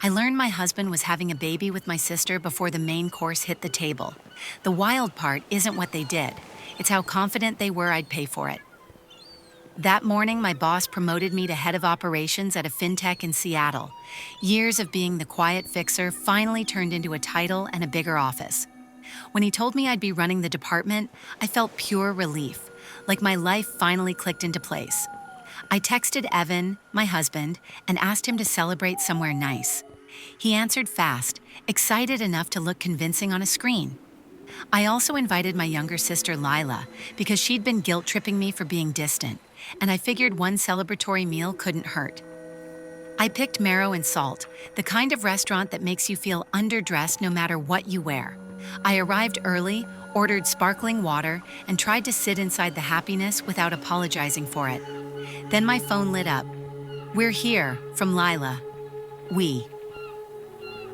I learned my husband was having a baby with my sister before the main course hit the table. The wild part isn't what they did, it's how confident they were I'd pay for it. That morning, my boss promoted me to head of operations at a fintech in Seattle. Years of being the quiet fixer finally turned into a title and a bigger office. When he told me I'd be running the department, I felt pure relief, like my life finally clicked into place. I texted Evan, my husband, and asked him to celebrate somewhere nice. He answered fast, excited enough to look convincing on a screen. I also invited my younger sister Lila because she'd been guilt-tripping me for being distant, and I figured one celebratory meal couldn't hurt. I picked Marrow and Salt, the kind of restaurant that makes you feel underdressed no matter what you wear. I arrived early, ordered sparkling water, and tried to sit inside the happiness without apologizing for it. Then my phone lit up. "We're here," from Lila. We.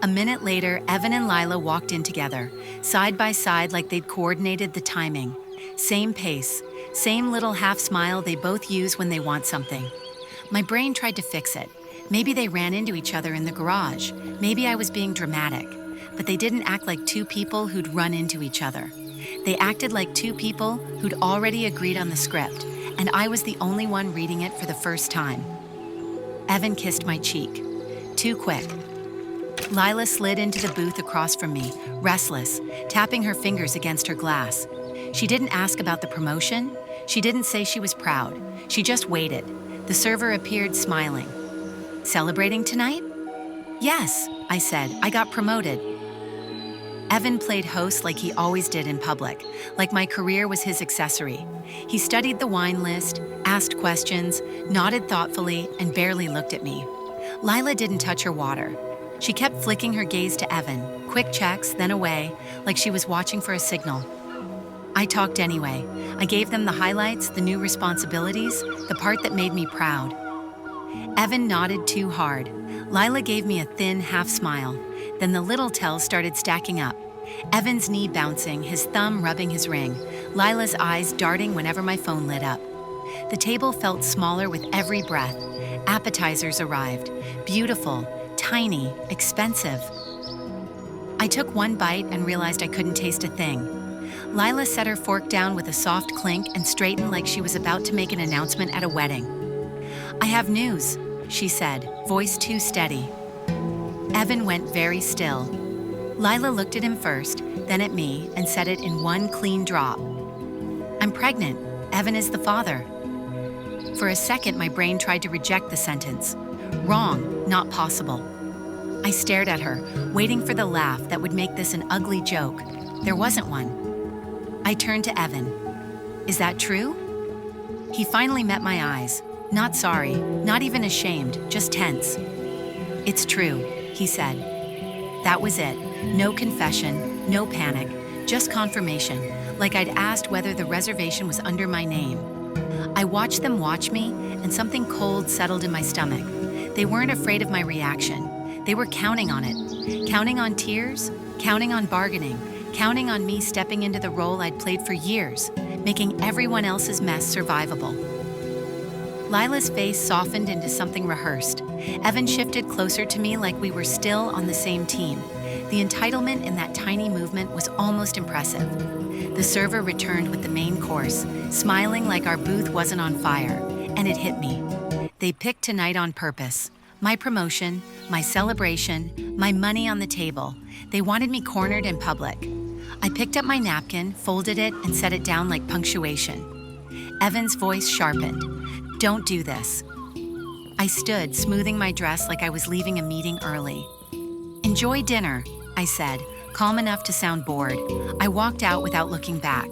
A minute later, Evan and Lila walked in together, side by side like they'd coordinated the timing. Same pace, same little half smile they both use when they want something. My brain tried to fix it. Maybe they ran into each other in the garage. Maybe I was being dramatic. But they didn't act like two people who'd run into each other. They acted like two people who'd already agreed on the script, and I was the only one reading it for the first time. Evan kissed my cheek. Too quick. Lila slid into the booth across from me, restless, tapping her fingers against her glass. She didn't ask about the promotion. She didn't say she was proud. She just waited. The server appeared, smiling. "Celebrating tonight?" "Yes," I said. "I got promoted." Evan played host like he always did in public, like my career was his accessory. He studied the wine list, asked questions, nodded thoughtfully, and barely looked at me. Lila didn't touch her water. She kept flicking her gaze to Evan, quick checks, then away, like she was watching for a signal. I talked anyway. I gave them the highlights, the new responsibilities, the part that made me proud. Evan nodded too hard. Lila gave me a thin half smile. Then the little tells started stacking up. Evan's knee bouncing, his thumb rubbing his ring, Lila's eyes darting whenever my phone lit up. The table felt smaller with every breath. Appetizers arrived. Beautiful, tiny, expensive. I took one bite and realized I couldn't taste a thing. Lila set her fork down with a soft clink and straightened like she was about to make an announcement at a wedding. "I have news," she said, voice too steady. Evan went very still. Lila looked at him first, then at me, and said it in one clean drop. "I'm pregnant. Evan is the father." For a second, my brain tried to reject the sentence. Wrong, not possible. I stared at her, waiting for the laugh that would make this an ugly joke. There wasn't one. I turned to Evan. "Is that true?" He finally met my eyes. Not sorry, not even ashamed, just tense. "It's true," he said. That was it. No confession, no panic, just confirmation, like I'd asked whether the reservation was under my name. I watched them watch me, and something cold settled in my stomach. They weren't afraid of my reaction. They were counting on it. Counting on tears, counting on bargaining, counting on me stepping into the role I'd played for years, making everyone else's mess survivable. Lila's face softened into something rehearsed. Evan shifted closer to me like we were still on the same team. The entitlement in that tiny movement was almost impressive. The server returned with the main course, smiling like our booth wasn't on fire, and it hit me. They picked tonight on purpose. My promotion, my celebration, my money on the table. They wanted me cornered in public. I picked up my napkin, folded it, and set it down like punctuation. Evan's voice sharpened. "Don't do this." I stood, smoothing my dress like I was leaving a meeting early. "Enjoy dinner," I said, calm enough to sound bored. I walked out without looking back.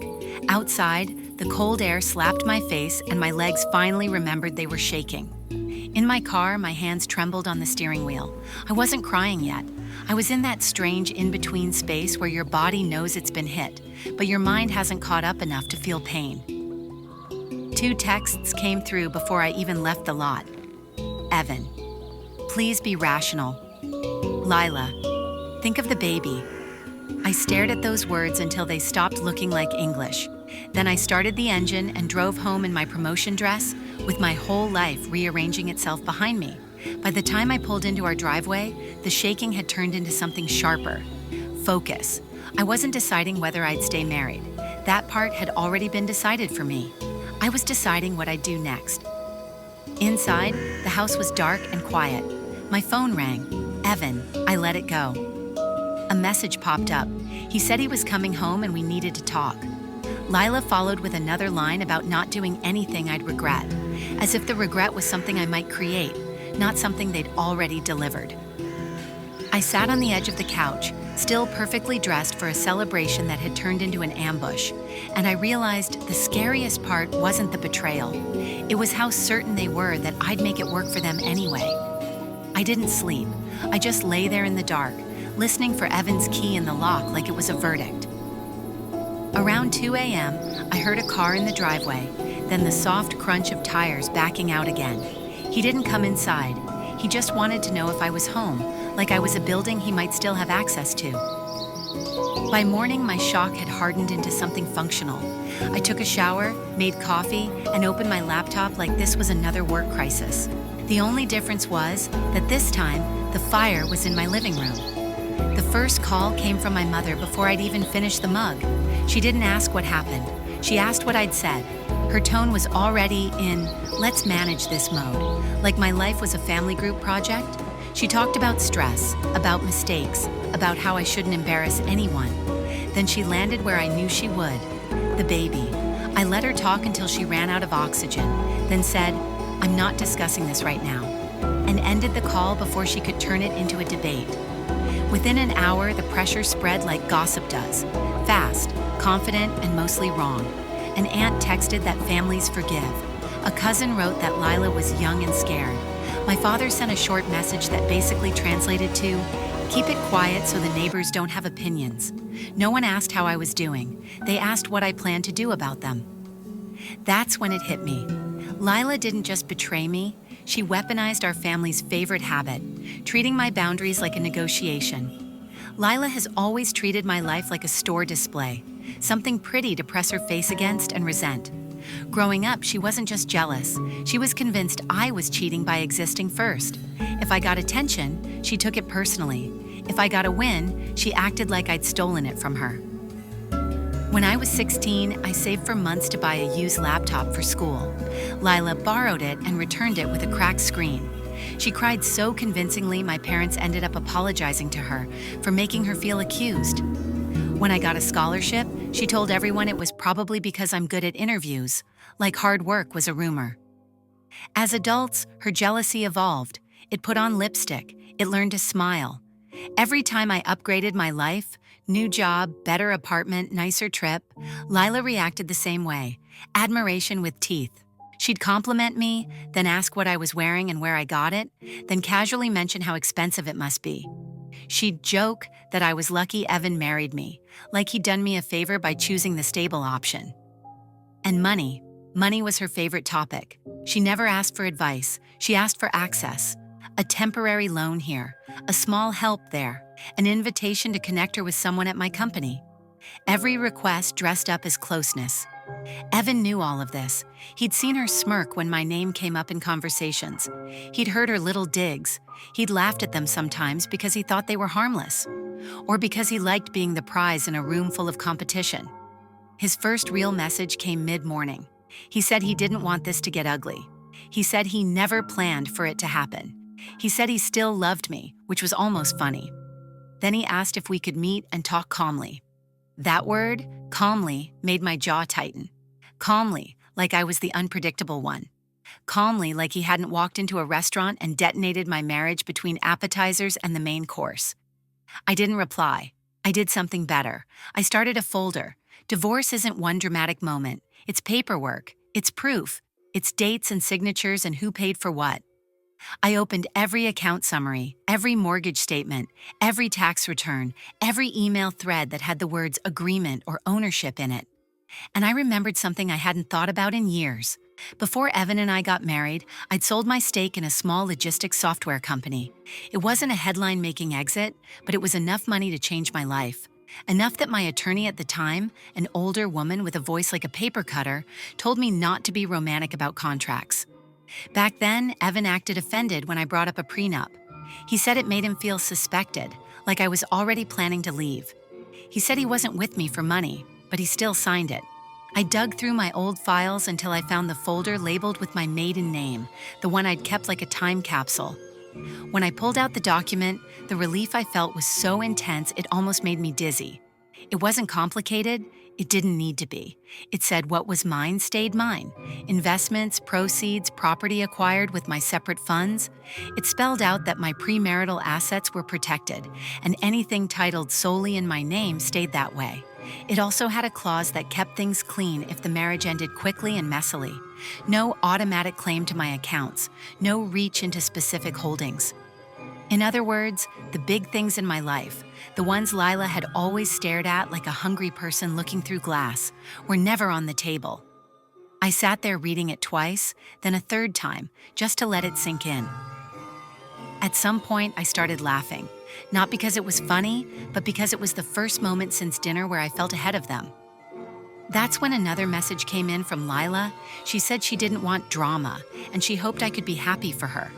Outside, the cold air slapped my face and my legs finally remembered they were shaking. In my car, my hands trembled on the steering wheel. I wasn't crying yet. I was in that strange in-between space where your body knows it's been hit, but your mind hasn't caught up enough to feel pain. 2 texts came through before I even left the lot. Evan, please be rational. Lila, think of the baby. I stared at those words until they stopped looking like English. Then I started the engine and drove home in my promotion dress, with my whole life rearranging itself behind me, By the time I pulled into our driveway, the shaking had turned into something sharper. Focus. I wasn't deciding whether I'd stay married. That part had already been decided for me. I was deciding what I'd do next. Inside, the house was dark and quiet. My phone rang. Evan, I let it go. A message popped up. He said he was coming home and we needed to talk. Lila followed with another line about not doing anything I'd regret, as if the regret was something I might create, not something they'd already delivered. I sat on the edge of the couch, still perfectly dressed for a celebration that had turned into an ambush, and I realized the scariest part wasn't the betrayal. It was how certain they were that I'd make it work for them anyway. I didn't sleep. I just lay there in the dark, listening for Evan's key in the lock like it was a verdict. Around 2 a.m., I heard a car in the driveway, then the soft crunch of tires backing out again. He didn't come inside. He just wanted to know if I was home, like I was a building he might still have access to. By morning, my shock had hardened into something functional. I took a shower, made coffee, and opened my laptop like this was another work crisis. The only difference was that this time, the fire was in my living room. The first call came from my mother before I'd even finished the mug. She didn't ask what happened. She asked what I'd said. Her tone was already in, let's manage this mode, like my life was a family group project. She talked about stress, about mistakes, about how I shouldn't embarrass anyone. Then she landed where I knew she would, the baby. I let her talk until she ran out of oxygen, then said, I'm not discussing this right now, and ended the call before she could turn it into a debate. Within an hour, the pressure spread like gossip does, fast, confident, and mostly wrong. An aunt texted that families forgive. A cousin wrote that Lila was young and scared. My father sent a short message that basically translated to, keep it quiet so the neighbors don't have opinions. No one asked how I was doing. They asked what I planned to do about them. That's when it hit me. Lila didn't just betray me, she weaponized our family's favorite habit, treating my boundaries like a negotiation. Lila has always treated my life like a store display, something pretty to press her face against and resent. Growing up, she wasn't just jealous. She was convinced I was cheating by existing first. If I got attention, she took it personally. If I got a win, she acted like I'd stolen it from her. When I was 16, I saved for months to buy a used laptop for school. Lila borrowed it and returned it with a cracked screen. She cried so convincingly my parents ended up apologizing to her for making her feel accused. When I got a scholarship, she told everyone it was probably because I'm good at interviews, like hard work was a rumor. As adults, her jealousy evolved. It put on lipstick. It learned to smile. Every time I upgraded my life, new job, better apartment, nicer trip, Lila reacted the same way, admiration with teeth. She'd compliment me, then ask what I was wearing and where I got it, then casually mention how expensive it must be. She'd joke that I was lucky Evan married me, like he'd done me a favor by choosing the stable option. And money. Money was her favorite topic. She never asked for advice. She asked for access. A temporary loan here, a small help there, an invitation to connect her with someone at my company. Every request dressed up as closeness. Evan knew all of this. He'd seen her smirk when my name came up in conversations. He'd heard her little digs. He'd laughed at them sometimes because he thought they were harmless, or because he liked being the prize in a room full of competition. His first real message came mid-morning. He said he didn't want this to get ugly. He said he never planned for it to happen. He said he still loved me, which was almost funny. Then he asked if we could meet and talk calmly. That word, calmly, made my jaw tighten. Calmly, like I was the unpredictable one. Calmly, like he hadn't walked into a restaurant and detonated my marriage between appetizers and the main course. I didn't reply. I did something better. I started a folder. Divorce isn't one dramatic moment. It's paperwork. It's proof. It's dates and signatures and who paid for what. I opened every account summary, every mortgage statement, every tax return, every email thread that had the words agreement or ownership in it. And I remembered something I hadn't thought about in years. Before Evan and I got married, I'd sold my stake in a small logistics software company. It wasn't a headline-making exit, but it was enough money to change my life. Enough that my attorney at the time, an older woman with a voice like a paper cutter, told me not to be romantic about contracts. Back then, Evan acted offended when I brought up a prenup. He said it made him feel suspected, like I was already planning to leave. He said he wasn't with me for money, but he still signed it. I dug through my old files until I found the folder labeled with my maiden name, the one I'd kept like a time capsule. When I pulled out the document, the relief I felt was so intense it almost made me dizzy. It wasn't complicated. It didn't need to be. It said what was mine stayed mine. Investments, proceeds, property acquired with my separate funds. It spelled out that my premarital assets were protected, and anything titled solely in my name stayed that way. It also had a clause that kept things clean if the marriage ended quickly and messily. No automatic claim to my accounts, no reach into specific holdings. In other words, the big things in my life, the ones Lila had always stared at like a hungry person looking through glass, were never on the table. I sat there reading it twice, then a third time, just to let it sink in. At some point, I started laughing, not because it was funny, but because it was the first moment since dinner where I felt ahead of them. That's when another message came in from Lila. She said she didn't want drama, and she hoped I could be happy for her.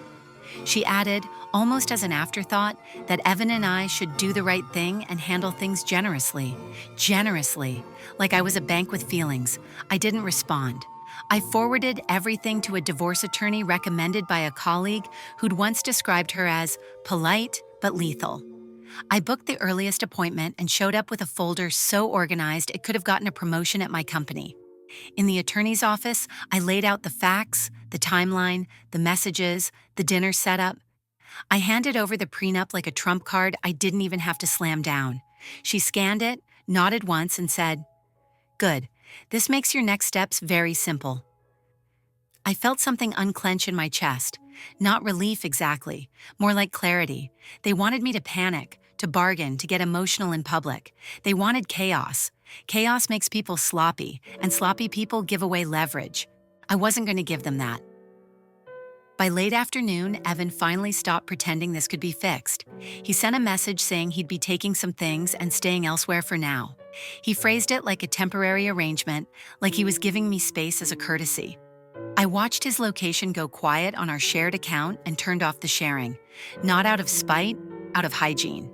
She added, almost as an afterthought, that Evan and I should do the right thing and handle things generously. Generously. Like I was a bank with feelings. I didn't respond. I forwarded everything to a divorce attorney recommended by a colleague who'd once described her as polite but lethal. I booked the earliest appointment and showed up with a folder so organized it could have gotten a promotion at my company. In the attorney's office, I laid out the facts, the timeline, the messages, the dinner setup. I handed over the prenup like a trump card I didn't even have to slam down. She scanned it, nodded once, and said, "Good. This makes your next steps very simple." I felt something unclench in my chest. Not relief exactly, more like clarity. They wanted me to panic, to bargain, to get emotional in public. They wanted chaos. Chaos makes people sloppy, and sloppy people give away leverage. I wasn't going to give them that. By late afternoon, Evan finally stopped pretending this could be fixed. He sent a message saying he'd be taking some things and staying elsewhere for now. He phrased it like a temporary arrangement, like he was giving me space as a courtesy. I watched his location go quiet on our shared account and turned off the sharing, not out of spite, out of hygiene.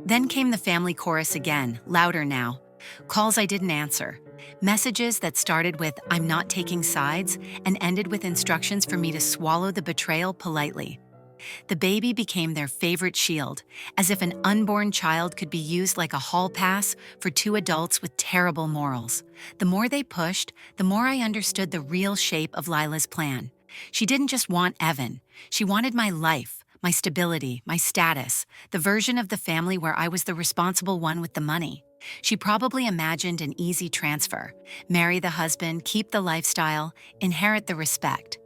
Then came the family chorus again, louder now. Calls I didn't answer. Messages that started with "I'm not taking sides" and ended with instructions for me to swallow the betrayal politely. The baby became their favorite shield, as if an unborn child could be used like a hall pass for two adults with terrible morals. The more they pushed, the more I understood the real shape of Lila's plan. She didn't just want Evan. She wanted my life, my stability, my status, the version of the family where I was the responsible one with the money. She probably imagined an easy transfer: marry the husband, keep the lifestyle, inherit the respect.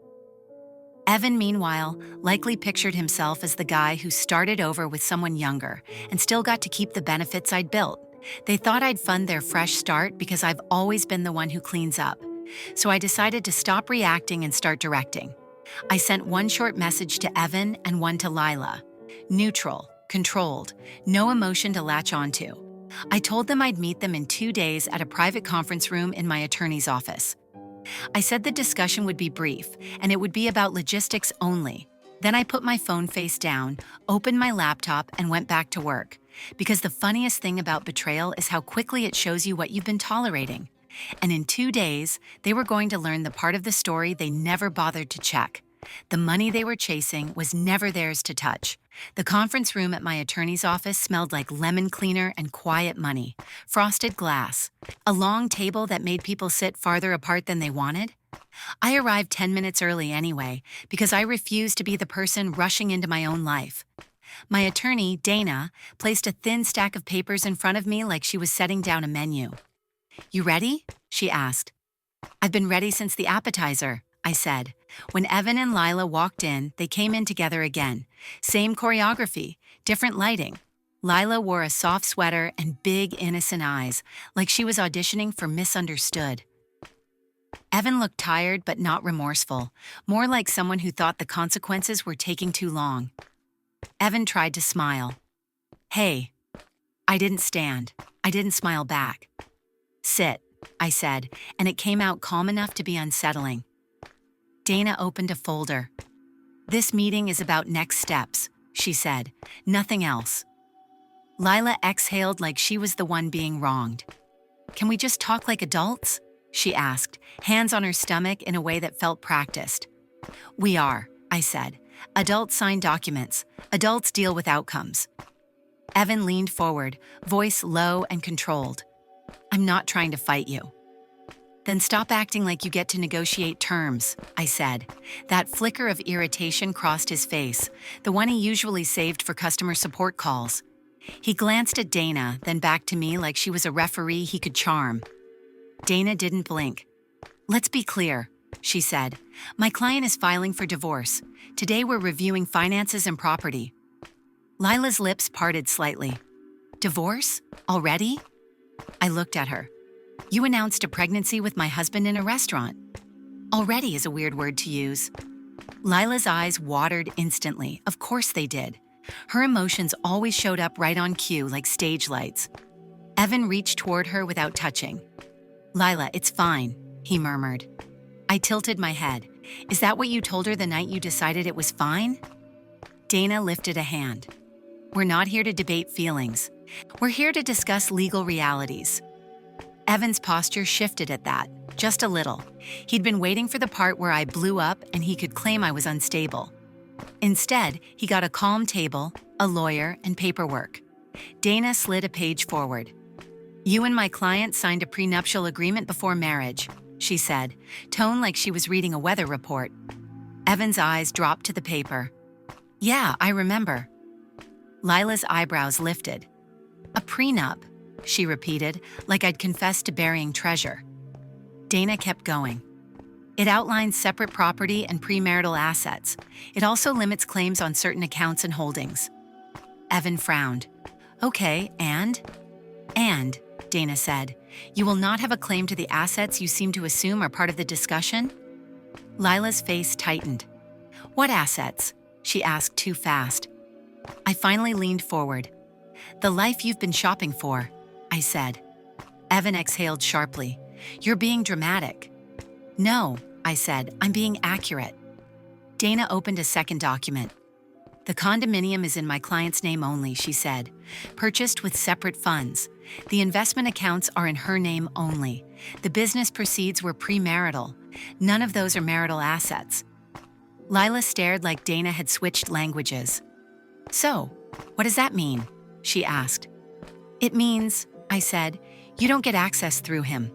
Evan, meanwhile, likely pictured himself as the guy who started over with someone younger and still got to keep the benefits I'd built. They thought I'd fund their fresh start because I've always been the one who cleans up. So I decided to stop reacting and start directing. I sent one short message to Evan and one to Lila. Neutral, controlled, no emotion to latch onto. I told them I'd meet them in 2 days at a private conference room in my attorney's office. I said the discussion would be brief, and it would be about logistics only. Then I put my phone face down, opened my laptop, and went back to work. Because the funniest thing about betrayal is how quickly it shows you what you've been tolerating. And in 2 days, they were going to learn the part of the story they never bothered to check. The money they were chasing was never theirs to touch. The conference room at my attorney's office smelled like lemon cleaner and quiet money, frosted glass, a long table that made people sit farther apart than they wanted. I arrived 10 minutes early anyway, because I refused to be the person rushing into my own life. My attorney, Dana, placed a thin stack of papers in front of me like she was setting down a menu. "You ready?" she asked. "I've been ready since the appetizer," I said. When Evan and Lila walked in, they came in together again. Same choreography, different lighting. Lila wore a soft sweater and big, innocent eyes, like she was auditioning for Misunderstood. Evan looked tired but not remorseful, more like someone who thought the consequences were taking too long. Evan tried to smile. "Hey." I didn't stand. I didn't smile back. "Sit," I said, and it came out calm enough to be unsettling. Dana opened a folder. "This meeting is about next steps," she said. "Nothing else." Lila exhaled like she was the one being wronged. "Can we just talk like adults?" she asked, hands on her stomach in a way that felt practiced. "We are," I said. "Adults sign documents. Adults deal with outcomes." Evan leaned forward, voice low and controlled. "I'm not trying to fight you." "Then stop acting like you get to negotiate terms," I said. That flicker of irritation crossed his face, the one he usually saved for customer support calls. He glanced at Dana, then back to me like she was a referee he could charm. Dana didn't blink. "Let's be clear," she said. "My client is filing for divorce. Today we're reviewing finances and property." Lila's lips parted slightly. "Divorce? Already?" I looked at her. "You announced a pregnancy with my husband in a restaurant." "Already" is a weird word to use. Lila's eyes watered instantly. Of course they did. Her emotions always showed up right on cue like stage lights. Evan reached toward her without touching. "Lila, it's fine," he murmured. I tilted my head. "Is that what you told her the night you decided it was fine?" Dana lifted a hand. "We're not here to debate feelings. We're here to discuss legal realities." Evan's posture shifted at that, just a little. He'd been waiting for the part where I blew up and he could claim I was unstable. Instead, he got a calm table, a lawyer, and paperwork. Dana slid a page forward. "You and my client signed a prenuptial agreement before marriage," she said, tone like she was reading a weather report. Evan's eyes dropped to the paper. "Yeah, I remember." Lila's eyebrows lifted. "A prenup," she repeated, like I'd confessed to burying treasure. Dana kept going. "It outlines separate property and premarital assets. It also limits claims on certain accounts and holdings." Evan frowned. "Okay, and?" "And," Dana said, "you will not have a claim to the assets you seem to assume are part of the discussion?" Lila's face tightened. "What assets?" she asked too fast. I finally leaned forward. "The life you've been shopping for," I said. Evan exhaled sharply. "You're being dramatic." "No," I said, "I'm being accurate." Dana opened a second document. "The condominium is in my client's name only," she said. "Purchased with separate funds. The investment accounts are in her name only. The business proceeds were premarital. None of those are marital assets." Lila stared like Dana had switched languages. "So, what does that mean?" she asked. "It means," I said, "you don't get access through him."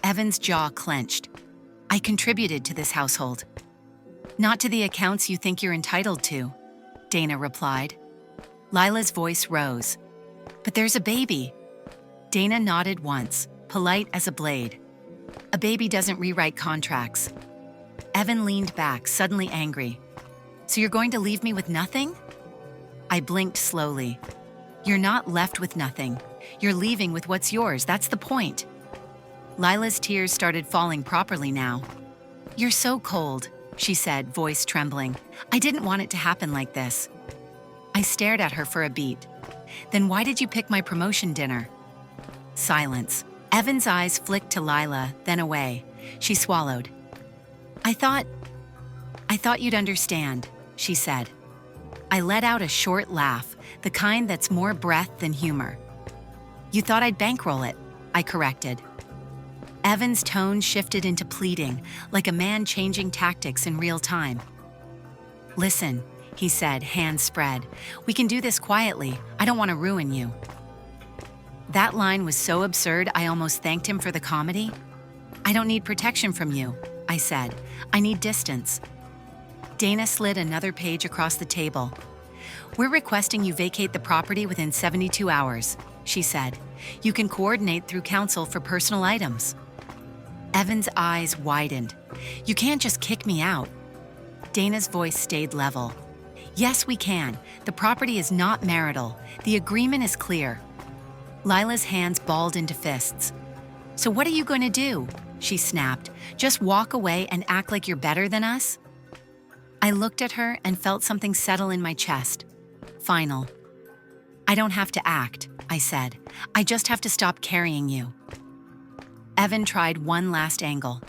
Evan's jaw clenched. "I contributed to this household." "Not to the accounts you think you're entitled to," Dana replied. Lila's voice rose. "But there's a baby." Dana nodded once, polite as a blade. "A baby doesn't rewrite contracts." Evan leaned back, suddenly angry. "So you're going to leave me with nothing?" I blinked slowly. "You're not left with nothing. You're leaving with what's yours, that's the point." Lila's tears started falling properly now. "You're so cold," she said, voice trembling. "I didn't want it to happen like this." I stared at her for a beat. "Then why did you pick my promotion dinner?" Silence. Evan's eyes flicked to Lila, then away. She swallowed. I thought you'd understand," she said. I let out a short laugh, the kind that's more breath than humor. "You thought I'd bankroll it," I corrected. Evan's tone shifted into pleading, like a man changing tactics in real time. "Listen," he said, hands spread. "We can do this quietly. I don't want to ruin you." That line was so absurd I almost thanked him for the comedy. "I don't need protection from you," I said. "I need distance." Dana slid another page across the table. "We're requesting you vacate the property within 72 hours, she said. "You can coordinate through counsel for personal items." Evan's eyes widened. "You can't just kick me out." Dana's voice stayed level. "Yes, we can. The property is not marital. The agreement is clear." Lila's hands balled into fists. "So what are you going to do?" she snapped. "Just walk away and act like you're better than us?" I looked at her and felt something settle in my chest. Final. "I don't have to act," I said. "I just have to stop carrying you." Evan tried one last angle.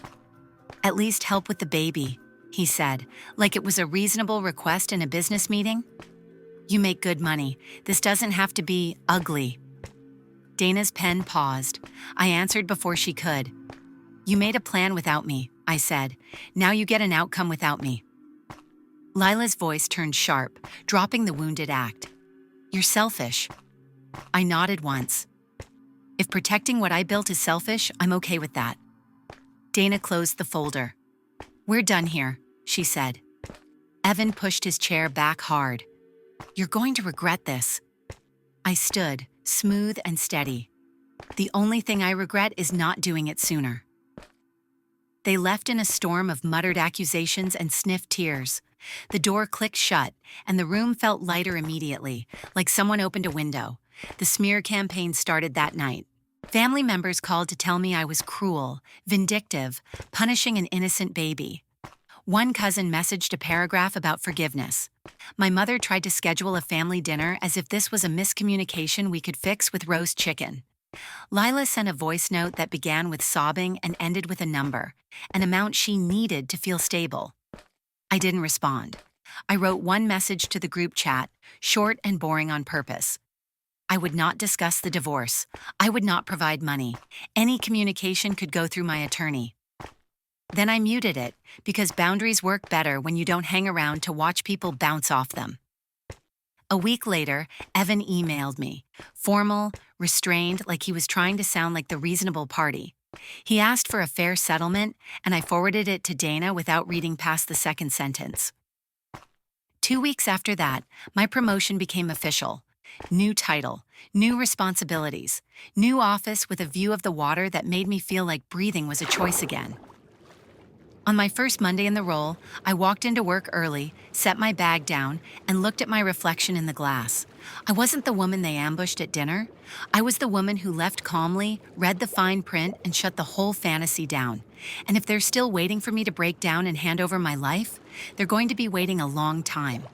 "At least help with the baby," he said, like it was a reasonable request in a business meeting. You make good money. This doesn't have to be ugly. Dana's pen paused. I answered before she could. You made a plan without me, I said. Now you get an outcome without me. Lila's voice turned sharp, dropping the wounded act. You're selfish. I nodded once. If protecting what I built is selfish, I'm okay with that. Dana closed the folder. We're done here, she said. Evan pushed his chair back hard. You're going to regret this. I stood, smooth and steady. The only thing I regret is not doing it sooner. They left in a storm of muttered accusations and sniffed tears. The door clicked shut, and the room felt lighter immediately, like someone opened a window. The smear campaign started that night. Family members called to tell me I was cruel, vindictive, punishing an innocent baby. One cousin messaged a paragraph about forgiveness. My mother tried to schedule a family dinner as if this was a miscommunication we could fix with roast chicken. Lila sent a voice note that began with sobbing and ended with a number, an amount she needed to feel stable. I didn't respond. I wrote one message to the group chat, short and boring on purpose. I would not discuss the divorce. I would not provide money. Any communication could go through my attorney. Then I muted it, because boundaries work better when you don't hang around to watch people bounce off them. A week later, Evan emailed me, formal, restrained, like he was trying to sound like the reasonable party. He asked for a fair settlement, and I forwarded it to Dana without reading past the second sentence. 2 weeks after that, my promotion became official. New title, new responsibilities, new office with a view of the water that made me feel like breathing was a choice again. On my first Monday in the role, I walked into work early, set my bag down, and looked at my reflection in the glass. I wasn't the woman they ambushed at dinner. I was the woman who left calmly, read the fine print, and shut the whole fantasy down. And if they're still waiting for me to break down and hand over my life, they're going to be waiting a long time.